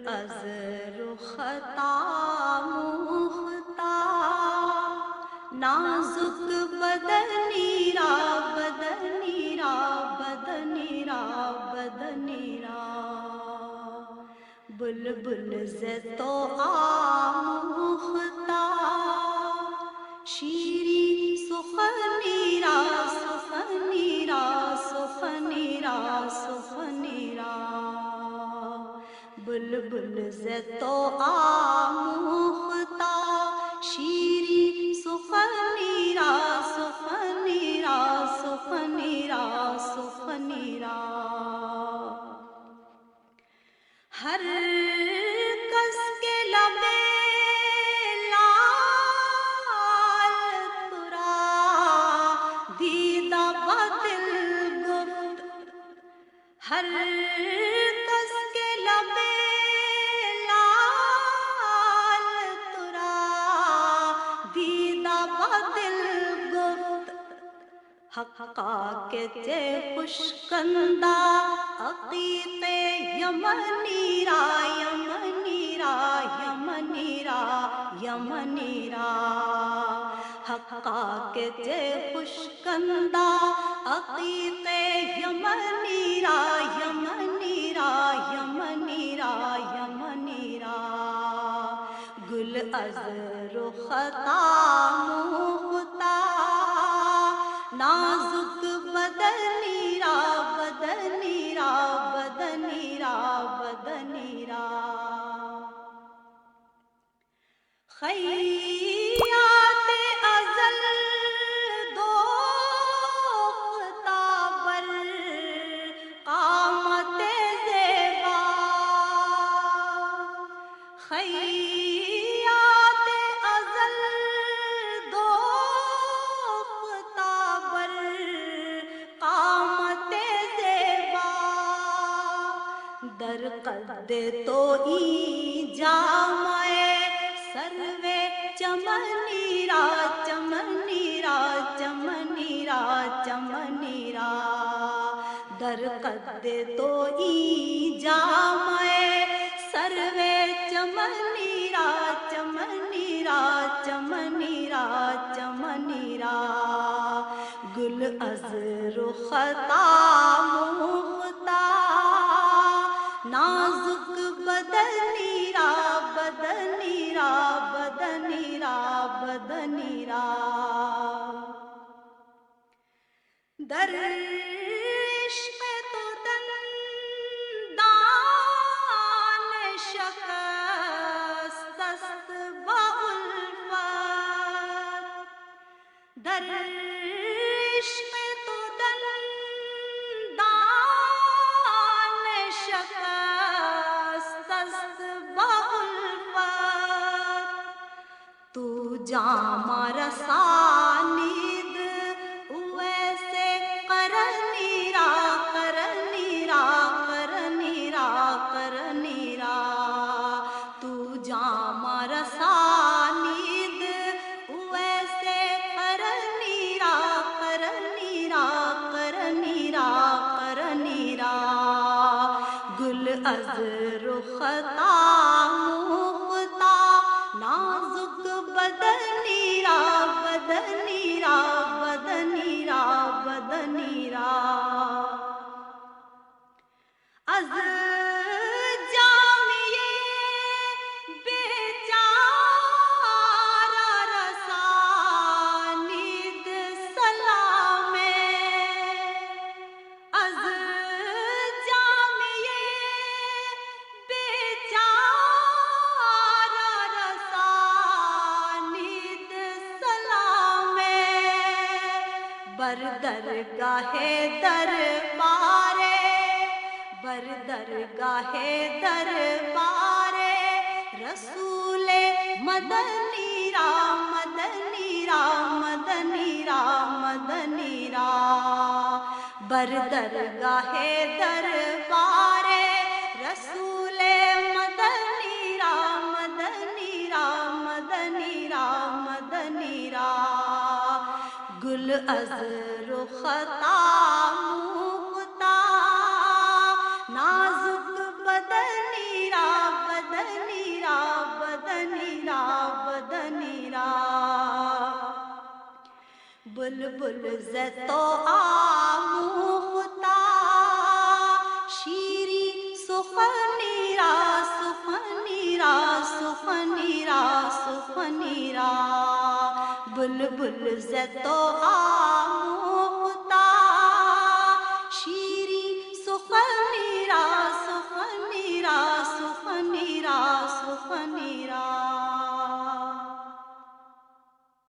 از رخطا مختا نازک بدنی را بدنی را بدنی را بدنی را بلبل ز تو آموختا شیرین سخنی را سخنی را سخنی را سخنی را بلبل ز تو آموختا شیرین سخنی را سخنی را سخنی را سخنی را ہر کس کے لب لال ترا دیدہ بدل گفت ہر کس کے لب لال ترا دیدہ بدل گفت حقا کے تے خوشکندہ عقیق یمنی را یمنی را یمنی را یمنی را حقا کے تے خوشکندہ عقیق یمنی را یمنی را یمنی را یمنی را گل از رخطا مختا نازک بدنی را بدنی را بدنی را بدنی را خیات ازل دوختا بر قامت زیبا خیات ازل دوختا بر قامت زیبا در قد تو ای جامع سرو چمنی را چمنی را چمنی را چمنی را در قد تو ای جامع سرو چمنی را چمنی را چمنی را چمنی را گل از رخطا مختا نازک بدنی را بدنی را بدنی را بدنی را در عشق تو دندان شکست است با الفت در عشق تو دندان شکست است با الفت تو جام رسانید ویسے کرنی را کرنی را کرنی را کرنی را تو جام رسانید ویسے کرنی را کرنی را کرنی را کرنی را گل از رخطا مختا نازک بدنی را بدنی را بدنی را بدنی را از جامیے بیچارہ رسانید سلام از جامیے بیچارہ رسانید سلام بر درگاہ دربار بر درگاہ دربار رسول مدنی را مدنی را مدنی را مدنی را بر درگاہ دربار رسول مدنی را مدنی را مدنی را مدنی را گل از رخطا مختا نازک بدنی را بلبل زتو آموختا شیری سخنیرا سخنیرا سخنیرا سخنیرا بلبل زتو آموختا شیری سخنیرا سخنیرا سخنیرا سخنیرا